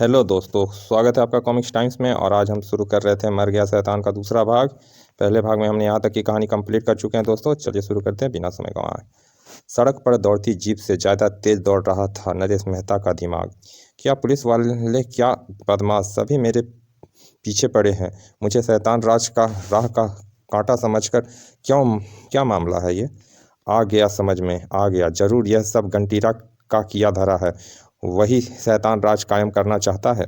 Hello दोस्तों, स्वागत है आपका कॉमिक्स टाइम्स में। और आज हम शुरू कर रहे थे मर गया शैतान का दूसरा भाग। पहले भाग में हमने यहाँ तक की कहानी कंप्लीट कर चुके हैं दोस्तों। चलिए शुरू करते हैं बिना समय गंवाए। सड़क पर दौड़ती जीप से ज़्यादा तेज दौड़ रहा था नरेश मेहता का दिमाग। क्या पुलिस वाले, क्या बदमाश, सभी मेरे पीछे पड़े हैं। मुझे शैतान राज का राह का कांटा समझकर क्यों? क्या मामला है ये? आ गया समझ में, आ गया। जरूर यह सब गंटीरा का किया धरा है। वही शैतान राज कायम करना चाहता है।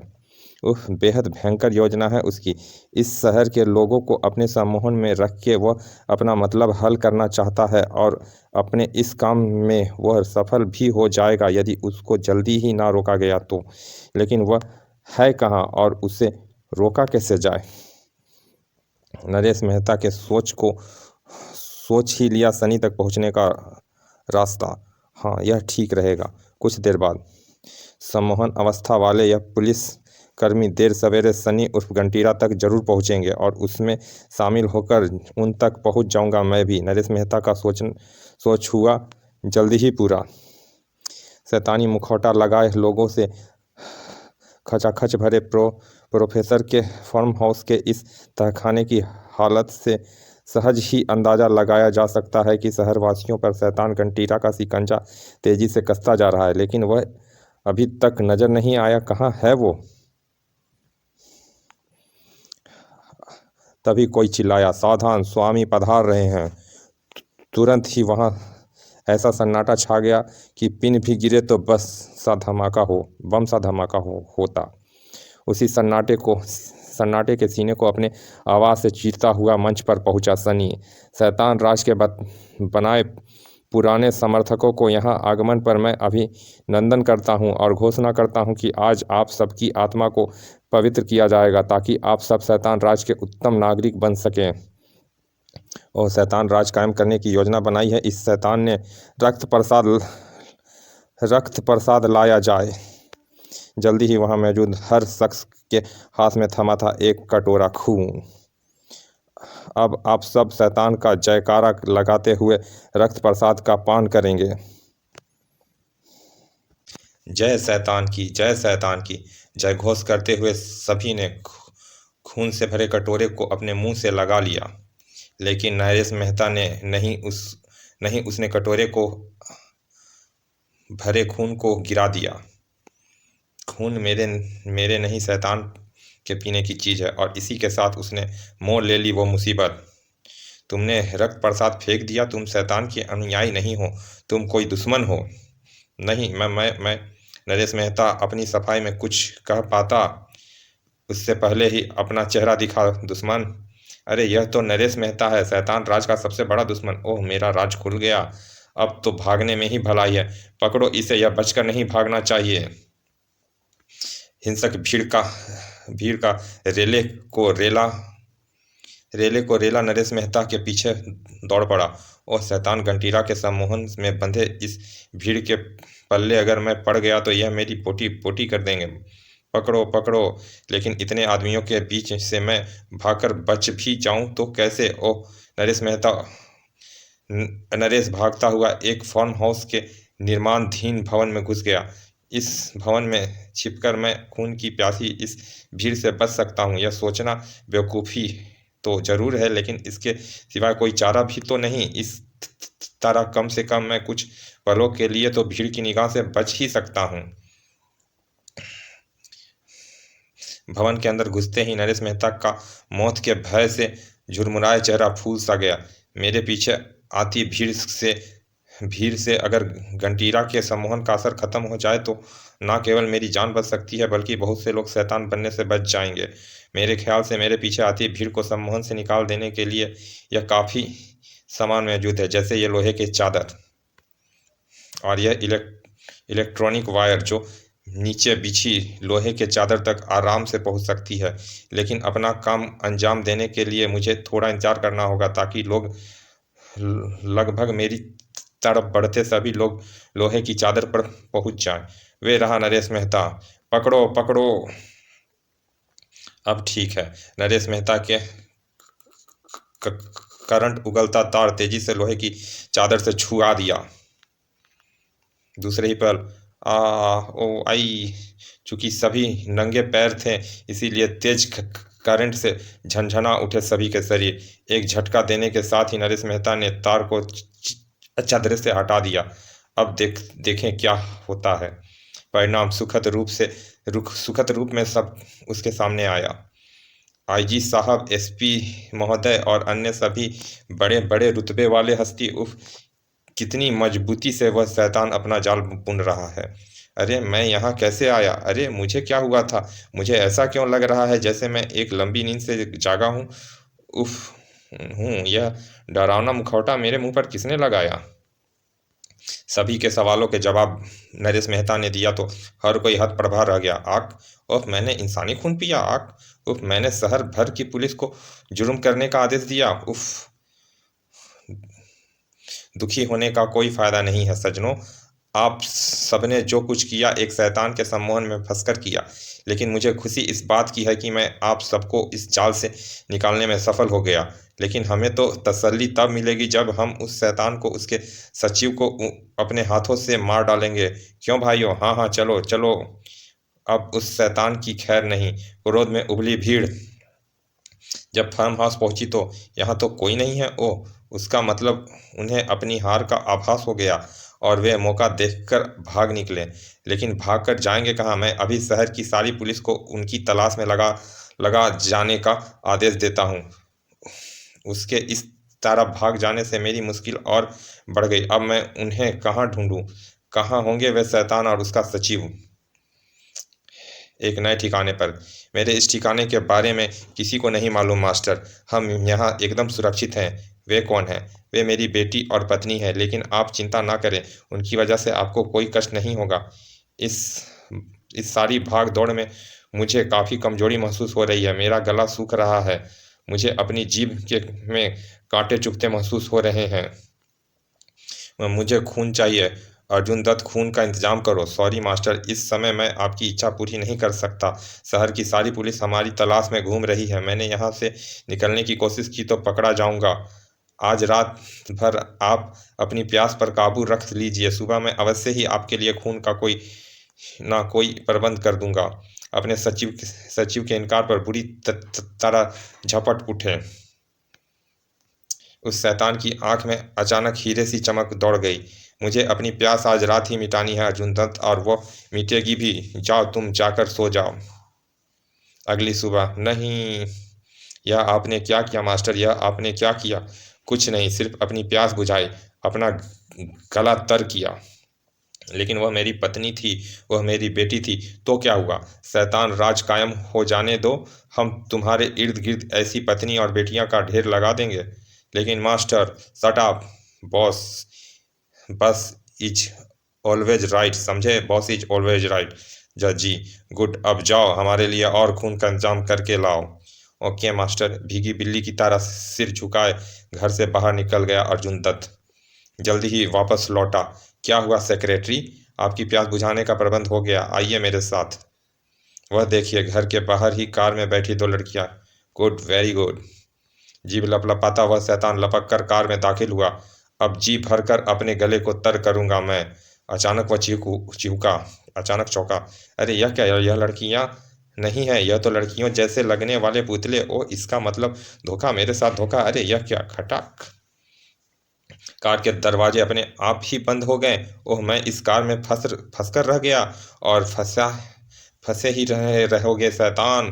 उह, बेहद भयंकर योजना है उसकी। इस शहर के लोगों को अपने सम्मोहन में रख के वह अपना मतलब हल करना चाहता है, और अपने इस काम में वह सफल भी हो जाएगा यदि उसको जल्दी ही ना रोका गया तो। लेकिन वह है कहाँ और उसे रोका कैसे जाए? नरेश मेहता के सोच ही लिया सनी तक पहुंचने का रास्ता। हाँ, यह ठीक रहेगा। कुछ देर बाद सम्मोहन अवस्था वाले यह पुलिस कर्मी देर सवेरे सनी उर्फ गंटीरा तक जरूर पहुंचेंगे, और उसमें शामिल होकर उन तक पहुंच जाऊंगा मैं भी। नरेश मेहता का सोच हुआ जल्दी ही पूरा। शैतानी मुखौटा लगाए लोगों से खचाखच भरे प्रोफेसर के फार्म हाउस के इस तहखाने की हालत से सहज ही अंदाजा लगाया जा सकता है कि शहरवासियों पर शैतान गंटीरा का शिकंजा तेजी से कसता जा रहा है। लेकिन वह अभी तक नजर नहीं आया। कहाँ है वो? तभी कोई चिल्लाया, सावधान, स्वामी पधार रहे हैं। तुरंत ही वहां ऐसा सन्नाटा छा गया कि पिन भी गिरे तो बम सा धमाका होता। उसी सन्नाटे के सीने को अपने आवाज़ से चीरता हुआ मंच पर पहुंचा सनी। शैतान राज के बनाए पुराने समर्थकों को यहाँ आगमन पर मैं अभिनंदन करता हूँ और घोषणा करता हूँ कि आज आप सबकी आत्मा को पवित्र किया जाएगा, ताकि आप सब शैतान राज के उत्तम नागरिक बन सकें। और शैतान राज कायम करने की योजना बनाई है इस शैतान ने। रक्त प्रसाद लाया जाए। जल्दी ही वहां मौजूद हर शख्स के हाथ में थमा था एक कटोरा खून। अब आप सब शैतान का जयकारा लगाते हुए रक्त प्रसाद का पान करेंगे। जय शैतान की, जय शैतान की जय घोष करते हुए सभी ने खून से भरे कटोरे को अपने मुंह से लगा लिया। लेकिन नरेश मेहता ने नहीं, उसने कटोरे को भरे खून को गिरा दिया। खून मेरे मेरे नहीं, शैतान के पीने की चीज़ है। और इसी के साथ उसने मोल ले ली वो मुसीबत। तुमने रक्त प्रसाद फेंक दिया। तुम शैतान के अनुयायी नहीं हो, तुम कोई दुश्मन हो। नहीं, मैं नरेश मेहता अपनी सफाई में कुछ कह पाता उससे पहले ही अपना चेहरा दिखा दुश्मन। अरे यह तो नरेश मेहता है, शैतान राज का सबसे बड़ा दुश्मन। ओह, मेरा राज खुल गया। अब तो भागने में ही भलाई है। पकड़ो इसे, यह बचकर नहीं भागना चाहिए। हिंसक भीड़ का रेले को रेला नरेश मेहता के पीछे दौड़ पड़ा। और शैतान गंटीरा के सम्मोहन में बंधे इस भीड़ के पल्ले अगर मैं पड़ गया तो यह मेरी पोटी पोटी कर देंगे। पकड़ो पकड़ो। लेकिन इतने आदमियों के बीच से मैं भागकर बच भी जाऊं तो कैसे? ओह, नरेश भागता हुआ एक फार्म हाउस के निर्माणाधीन भवन में घुस गया। इस भवन में छिपकर मैं खून की प्यासी इस भीड़ से बच सकता हूँ, यह सोचना बेवकूफ़ी तो जरूर है, लेकिन इसके सिवाय कोई चारा भी तो नहीं। इस तरह कम से कम मैं कुछ पलों के लिए तो भीड़ की निगाह से बच ही सकता हूँ। भवन के अंदर घुसते ही नरेश मेहता का मौत के भय से झुरमुराए चेहरा फूल सा गया। मेरे पीछे आती भीड़ से अगर गंटीरा के सम्मोहन का असर खत्म हो जाए तो ना केवल मेरी जान बच सकती है, बल्कि बहुत से लोग शैतान बनने से बच जाएंगे। मेरे ख्याल से मेरे पीछे आती भीड़ को सम्मोहन से निकाल देने के लिए यह काफ़ी सामान मौजूद है, जैसे ये लोहे के चादर और यह इलेक्ट्रॉनिक वायर जो नीचे बिछी लोहे के चादर तक आराम से पहुंच सकती है। लेकिन अपना काम अंजाम देने के लिए मुझे थोड़ा इंतजार करना होगा, ताकि लगभग मेरी तरफ बढ़ते सभी लोग लोहे की चादर पर पहुंच जाएं। वे रहा नरेश मेहता। पकड़ो पकड़ो। अब ठीक है। नरेश मेहता के करंट उगलता तार तेजी से लोहे की चादर से छुआ दिया। दूसरे ही पल ओ आई। चूंकि सभी नंगे पैर थे, इसीलिए तेज करंट से झनझना उठे सभी के शरीर। एक झटका देने के साथ ही नरेश मेहता ने तार को चादर से हटा दिया। अब देखें क्या होता है। परिणाम सुखद रूप में सब उसके सामने आया। आईजी साहब, एसपी महोदय और अन्य सभी बड़े बड़े रुतबे वाले हस्ती। उफ, कितनी मजबूती से वह शैतान अपना जाल बुन रहा है। अरे मैं यहाँ कैसे आया? अरे मुझे क्या हुआ था? मुझे ऐसा क्यों लग रहा है जैसे मैं एक लंबी नींद से जागा हूँ? उफ, यह डरावना मुखौटा मेरे मुंह पर किसने लगाया? सभी के सवालों के जवाब नरेश मेहता ने दिया तो हर कोई हतप्रभा रह गया। आक, उफ, मैंने इंसानी खून पिया? आक, उफ, मैंने शहर भर की पुलिस को जुर्म करने का आदेश दिया? उफ। दुखी होने का कोई फायदा नहीं है सज्जनों। आप सबने जो कुछ किया एक शैतान के सम्मोहन में फंसकर किया। लेकिन मुझे खुशी इस बात की है कि मैं आप सबको इस जाल से निकालने में सफल हो गया। लेकिन हमें तो तसल्ली तब मिलेगी जब हम उस शैतान को, उसके सचिव को अपने हाथों से मार डालेंगे। क्यों भाइयों? हाँ हाँ, चलो चलो। अब उस शैतान की खैर नहीं। क्रोध में उबली भीड़ जब फार्म हाउस पहुंची तो यहाँ तो कोई नहीं है। ओह, उसका मतलब उन्हें अपनी हार का आभास हो गया और वे मौका देखकर भाग निकले। लेकिन भागकर जाएंगे कहाँ? मैं अभी शहर की सारी पुलिस को उनकी तलाश में लगा लगा जाने का आदेश देता हूँ। उसके इस तरह भाग जाने से मेरी मुश्किल और बढ़ गई। अब मैं उन्हें कहाँ ढूंढूं? कहाँ होंगे वे शैतान और उसका सचिव? एक नए ठिकाने पर। मेरे इस ठिकाने के बारे में किसी को नहीं मालूम मास्टर। हम यहाँ एकदम सुरक्षित हैं। वे कौन हैं? वे मेरी बेटी और पत्नी हैं। लेकिन आप चिंता ना करें, उनकी वजह से आपको कोई कष्ट नहीं होगा। इस इस सारी भाग दौड़ में मुझे काफ़ी कमजोरी महसूस हो रही है। मेरा गला सूख रहा है। मुझे अपनी जीभ के में कांटे चुभते महसूस हो रहे हैं। मुझे खून चाहिए। अर्जुन दत्त, खून का इंतजाम करो। सॉरी मास्टर, इस समय मैं आपकी इच्छा पूरी नहीं कर सकता। शहर की सारी पुलिस हमारी तलाश में घूम रही है। मैंने यहाँ से निकलने की कोशिश की तो पकड़ा जाऊंगा। आज रात भर आप अपनी प्यास पर काबू रख लीजिए। सुबह मैं अवश्य ही आपके लिए खून का कोई ना कोई प्रबंध कर दूंगा। अपने सचिव के इनकार पर बुरी तरह झपट उठे। उस शैतान की आंख में अचानक हीरे सी चमक दौड़ गई। मुझे अपनी प्यास आज रात ही मिटानी है अर्जुन दत्त, और वो मिटेगी भी। जाओ, तुम जाकर सो जाओ। अगली सुबह। नहीं, यह आपने क्या किया मास्टर? यह आपने क्या किया? कुछ नहीं, सिर्फ अपनी प्यास बुझाई, अपना गला तर किया। लेकिन वह मेरी पत्नी थी, वह मेरी बेटी थी। तो क्या हुआ? शैतान राज कायम हो जाने दो। हम तुम्हारे इर्द गिर्द ऐसी पत्नी और बेटियां का ढेर लगा देंगे। लेकिन मास्टर, शट अप। बॉस बस इज ऑलवेज राइट, समझे? Boss is always right. जज जी। गुड, अब जाओ, हमारे लिए और खून का इंतजाम करके लाओ। Okay master. भीगी बिल्ली की तरह सिर झुकाए घर से बाहर निकल गया अर्जुन दत्त। जल्दी ही वापस लौटा। क्या हुआ सेक्रेटरी? आपकी प्यास बुझाने का प्रबंध हो गया, आइए मेरे साथ। वह देखिए, घर के बाहर ही कार में बैठी दो लड़कियां। Good, very good. जीभ लपलपाता वह शैतान लपक कर कार में दाखिल हुआ। अब जी भरकर अपने गले को तर करूंगा मैं। अचानक वह चिहुका। अचानक चौंका। अरे यह क्या? यह लड़कियां नहीं है, यह तो लड़कियों जैसे लगने वाले पुतले। ओ, इसका मतलब धोखा, मेरे साथ धोखा। अरे यह क्या? खटाक। कार के दरवाजे अपने आप ही बंद हो गए। ओह, मैं इस कार में फंस कर रह गया। और फंसे ही रहोगे शैतान,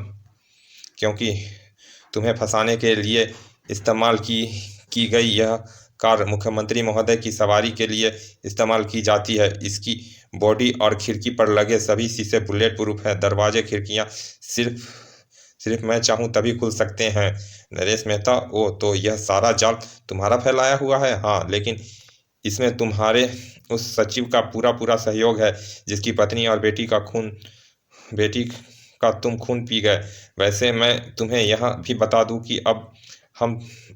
क्योंकि तुम्हें फंसाने के लिए इस्तेमाल की गई यह कार मुख्यमंत्री महोदय की सवारी के लिए इस्तेमाल की जाती है। इसकी बॉडी और खिड़की पर लगे सभी शीशे बुलेट प्रूफ हैं। दरवाजे खिड़कियां सिर्फ सिर्फ मैं चाहूँ तभी खुल सकते हैं। नरेश मेहता, ओ, तो यह सारा जाल तुम्हारा फैलाया हुआ है? हाँ, लेकिन इसमें तुम्हारे उस सचिव का पूरा पूरा सहयोग है, जिसकी पत्नी और बेटी का तुम खून पी गए। वैसे मैं तुम्हें यह भी बता दूं कि अब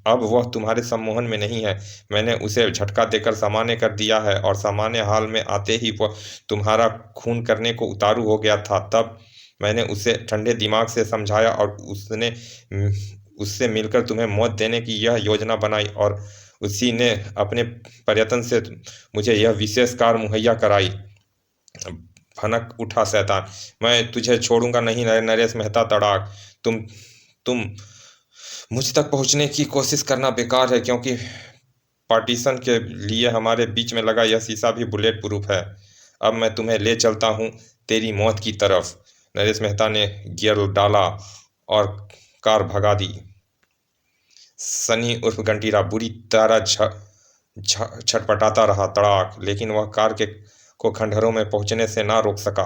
वह तुम्हारे सम्मोहन में नहीं है। मैंने उसे झटका देकर सामान्य कर दिया है, और सामान्य हाल में आते ही वह तुम्हारा खून करने को उतारू हो गया था। तब मैंने उसे ठंडे दिमाग से समझाया और उससे मिलकर तुम्हें मौत देने की यह योजना बनाई, और उसी ने अपने प्रयत्न से मुझे यह विशेष कार मुहैया कराई। भनक उठा शैतान। मैं तुझे छोड़ूंगा नहीं नरेश मेहता तड़ाक। तुम मुझ तक पहुंचने की कोशिश करना बेकार है, क्योंकि पार्टीशन के लिए हमारे बीच में लगा यह शीशा भी बुलेट प्रूफ है। अब मैं तुम्हें ले चलता हूँ तेरी मौत की तरफ। नरेश मेहता ने गियर डाला और कार भगा दी। सनी उर्फ गंटीरा बुरी तरह छटपटाता रहा तड़ाक, लेकिन वह कार के को खंडहरों में पहुंचने से ना रोक सका।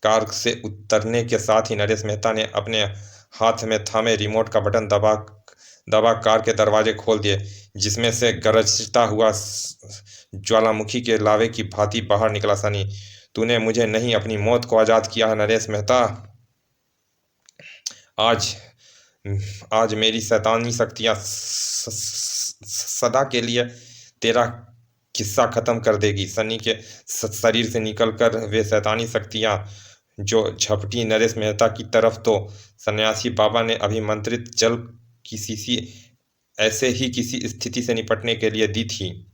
कार से उतरने के साथ ही नरेश मेहता ने अपने हाथ में थामे रिमोट का बटन दबा दबा कार के दरवाजे खोल दिए, जिसमें से गरजता हुआ ज्वालामुखी के लावे की भांति बाहर निकला सनी। तूने मुझे नहीं, अपनी मौत को आज़ाद किया है नरेश मेहता। आज आज मेरी शैतानी शक्तियाँ सदा के लिए तेरा किस्सा खत्म कर देगी। सनी के शरीर से निकलकर वे शैतानी शक्तियाँ जो झपटी नरेश मेहता की तरफ, तो सन्यासी बाबा ने अभिमंत्रित जल की शीशी ऐसे ही किसी स्थिति से निपटने के लिए दी थी।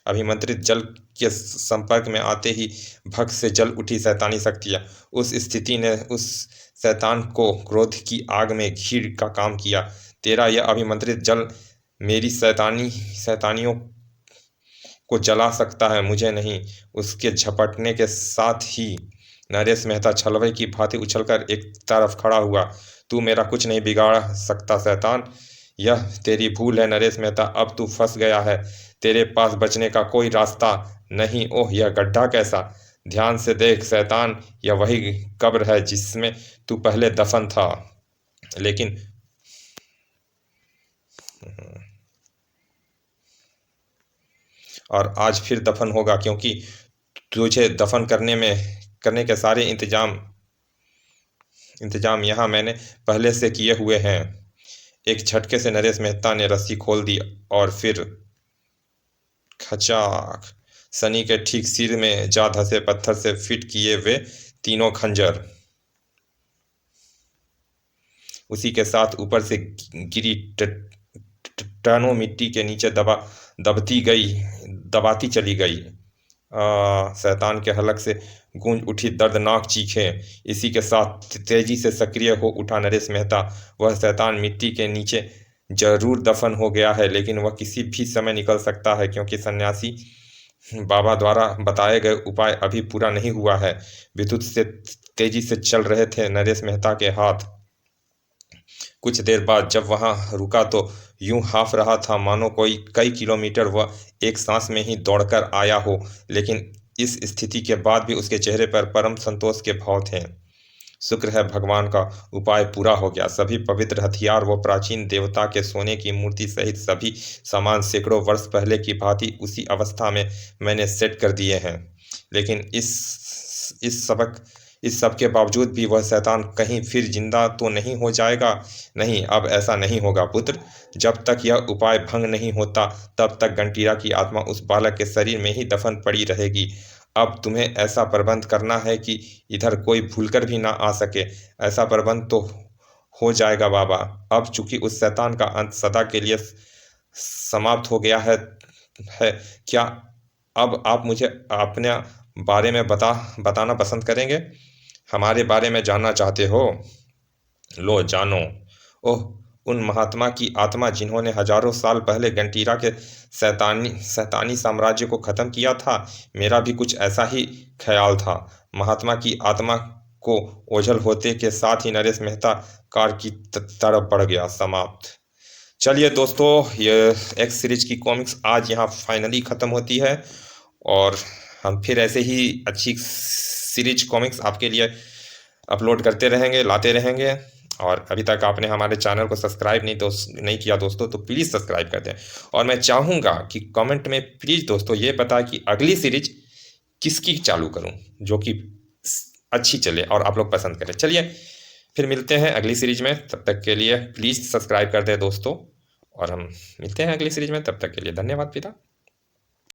अभिमंत्रित जल के संपर्क में आते ही भक्त से जल उठी शैतानी शक्तियाँ। उस स्थिति ने उस शैतान को क्रोध की आग में घी का काम किया। तेरा यह अभिमंत्रित जल मेरी शैतानियों को जला सकता है, मुझे नहीं। उसके झपटने के साथ ही नरेश मेहता छलवे की भांति उछलकर एक तरफ खड़ा हुआ। तू मेरा कुछ नहीं बिगाड़ सकता शैतान, यह तेरी भूल है नरेश मेहता। अब तू फंस गया है, तेरे पास बचने का कोई रास्ता नहीं। ओह, यह गड्ढा कैसा! ध्यान से देख शैतान, यह वही कब्र है जिसमें तू पहले दफन था, लेकिन और आज फिर दफन होगा, क्योंकि तुझे दफन करने के सारे इंतजाम यहाँ मैंने पहले से किए हुए हैं। एक झटके से नरेश मेहता ने रस्सी खोल दी और फिर खचाक सनी के ठीक सिर में जा धंसे पत्थर से फिट किए वे तीनों खंजर। उसी के साथ ऊपर से गिरी टनों मिट्टी के नीचे दबाती चली गई। शैतान के हलक से गूंज उठी दर्दनाक चीखें। इसी के साथ तेजी से सक्रिय हो उठा नरेश मेहता। वह शैतान मिट्टी के नीचे जरूर दफन हो गया है, लेकिन वह किसी भी समय निकल सकता है, क्योंकि सन्यासी बाबा द्वारा बताए गए उपाय अभी पूरा नहीं हुआ है। विद्युत से तेजी से चल रहे थे नरेश मेहता के हाथ। कुछ देर बाद जब वहां रुका तो यूं हाँफ रहा था मानो कोई कई किलोमीटर वह एक सांस में ही दौड़कर आया हो, लेकिन इस स्थिति के बाद भी उसके चेहरे पर परम संतोष के भाव थे। शुक्र है भगवान का उपाय पूरा हो गया। सभी पवित्र हथियार व प्राचीन देवता के सोने की मूर्ति सहित सभी सामान सैकड़ों वर्ष पहले की भांति उसी अवस्था में मैंने सेट कर दिए हैं। लेकिन इस सब के बावजूद भी वह शैतान कहीं फिर जिंदा तो नहीं हो जाएगा? नहीं, अब ऐसा नहीं होगा पुत्र। जब तक यह उपाय भंग नहीं होता तब तक गंटीरा की आत्मा उस बालक के शरीर में ही दफन पड़ी रहेगी। अब तुम्हें ऐसा प्रबंध करना है कि इधर कोई भूलकर भी ना आ सके। ऐसा प्रबंध तो हो जाएगा बाबा। अब चूंकि उस शैतान का अंत सदा के लिए समाप्त हो गया है क्या अब आप मुझे अपने बारे में बताना पसंद करेंगे? हमारे बारे में जानना चाहते हो? लो जानो। ओह, उन महात्मा की आत्मा जिन्होंने हजारों साल पहले गंटीरा के शैतानी साम्राज्य को खत्म किया था। मेरा भी कुछ ऐसा ही ख्याल था। महात्मा की आत्मा को ओझल होते के साथ ही नरेश मेहता कार की तरफ बढ़ गया। समाप्त। चलिए दोस्तों, ये एक्स सीरीज की कॉमिक्स आज यहाँ फाइनली ख़त्म होती है, और हम फिर ऐसे ही अच्छी सीरीज कॉमिक्स आपके लिए अपलोड करते रहेंगे, लाते रहेंगे। और अभी तक आपने हमारे चैनल को सब्सक्राइब नहीं किया दोस्तों, तो प्लीज़ सब्सक्राइब कर दें। और मैं चाहूँगा कि कमेंट में प्लीज़ दोस्तों ये बताएं कि अगली सीरीज किसकी चालू करूँ जो कि अच्छी चले और आप लोग पसंद करें। चलिए फिर मिलते हैं अगली सीरीज में, तब तक के लिए प्लीज़ सब्सक्राइब कर दें दोस्तों, और हम मिलते हैं अगली सीरीज में। तब तक के लिए धन्यवाद पिता।